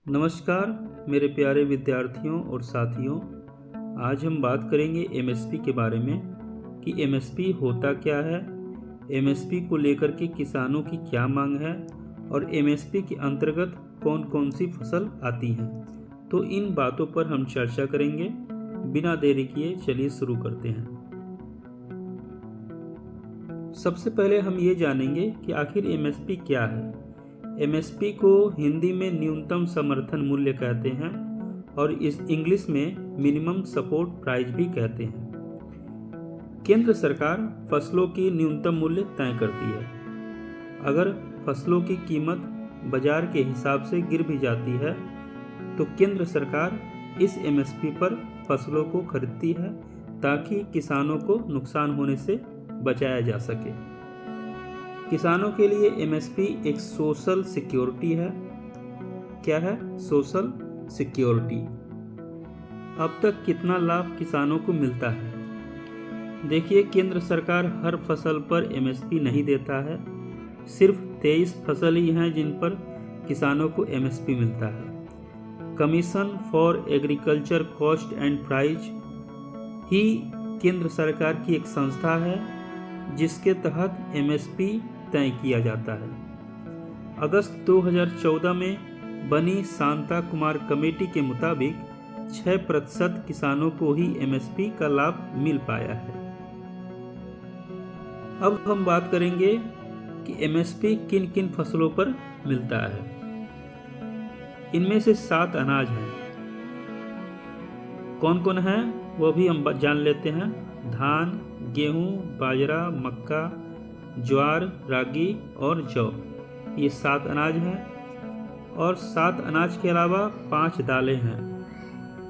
नमस्कार मेरे प्यारे विद्यार्थियों और साथियों। आज हम बात करेंगे एमएसपी के बारे में कि एमएसपी होता क्या है, एमएसपी को लेकर के किसानों की क्या मांग है और एमएसपी के अंतर्गत कौन कौन सी फसल आती हैं। तो इन बातों पर हम चर्चा करेंगे। बिना देरी किए चलिए शुरू करते हैं। सबसे पहले हम ये जानेंगे कि आखिर एमएसपी क्या है। एमएसपी को हिंदी में न्यूनतम समर्थन मूल्य कहते हैं और इस इंग्लिश में मिनिमम सपोर्ट प्राइस भी कहते हैं। केंद्र सरकार फसलों की न्यूनतम मूल्य तय करती है। अगर फसलों की कीमत बाजार के हिसाब से गिर भी जाती है तो केंद्र सरकार इस एमएसपी पर फसलों को खरीदती है ताकि किसानों को नुकसान होने से बचाया जा सके। किसानों के लिए एमएसपी एक सोशल सिक्योरिटी है। क्या है सोशल सिक्योरिटी? अब तक कितना लाभ किसानों को मिलता है? देखिए, केंद्र सरकार हर फसल पर एमएसपी नहीं देता है। सिर्फ 23 फसल ही हैं जिन पर किसानों को एमएसपी मिलता है। Commission for agriculture cost and price ही केंद्र सरकार की एक संस्था है जिसके तहत एमएसपी तय किया जाता है। अगस्त 2014 में बनी शांता कुमार कमेटी के मुताबिक 6% किसानों को ही एमएसपी का लाभ मिल पाया है। अब हम बात करेंगे कि एमएसपी किन किन फसलों पर मिलता है। इनमें से 7 अनाज हैं। कौन कौन है वो भी हम जान लेते हैं। धान, गेहूं, बाजरा, मक्का, ज्वार, रागी और जौ, ये 7 अनाज हैं। और 7 अनाज के अलावा 5 दालें हैं।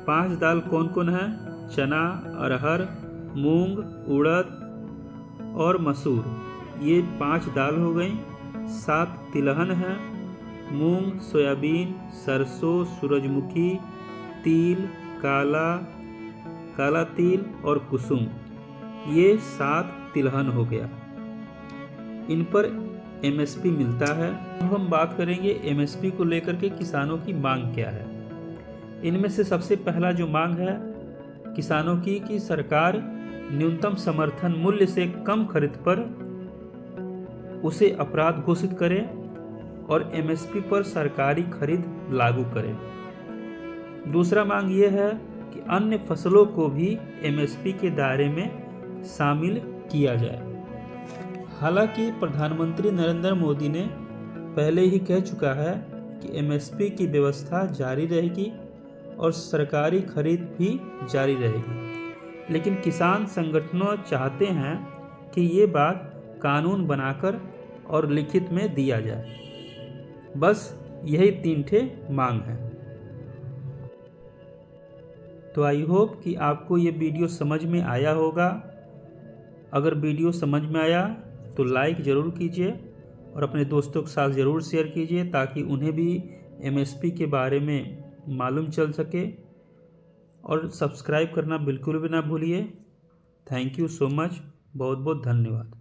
5 दाल कौन कौन है? चना, अरहर, मूंग, उड़द और मसूर, ये 5 दाल हो गई। 7 तिलहन हैं। मूंग, सोयाबीन, सरसों, सूरजमुखी, तिल, काला तिल और कुसुम, ये 7 तिलहन हो गया। इन पर एमएसपी मिलता है। अब हम बात करेंगे एमएसपी को लेकर के किसानों की मांग क्या है। इनमें से सबसे पहला जो मांग है किसानों की कि सरकार न्यूनतम समर्थन मूल्य से कम खरीद पर उसे अपराध घोषित करे और एमएसपी पर सरकारी खरीद लागू करे। दूसरा मांग यह है कि अन्य फसलों को भी एमएसपी के दायरे में शामिल किया जाए। हालांकि प्रधानमंत्री नरेंद्र मोदी ने पहले ही कह चुका है कि एमएसपी की व्यवस्था जारी रहेगी और सरकारी खरीद भी जारी रहेगी, लेकिन किसान संगठनों चाहते हैं कि ये बात कानून बनाकर और लिखित में दिया जाए। बस यही 3 ठे मांग है। तो आई होप कि आपको ये वीडियो समझ में आया होगा। अगर वीडियो समझ में आया तो लाइक ज़रूर कीजिए और अपने दोस्तों के साथ ज़रूर शेयर कीजिए ताकि उन्हें भी एमएसपी के बारे में मालूम चल सके। और सब्सक्राइब करना बिल्कुल भी ना भूलिए। Thank you so much. बहुत बहुत धन्यवाद।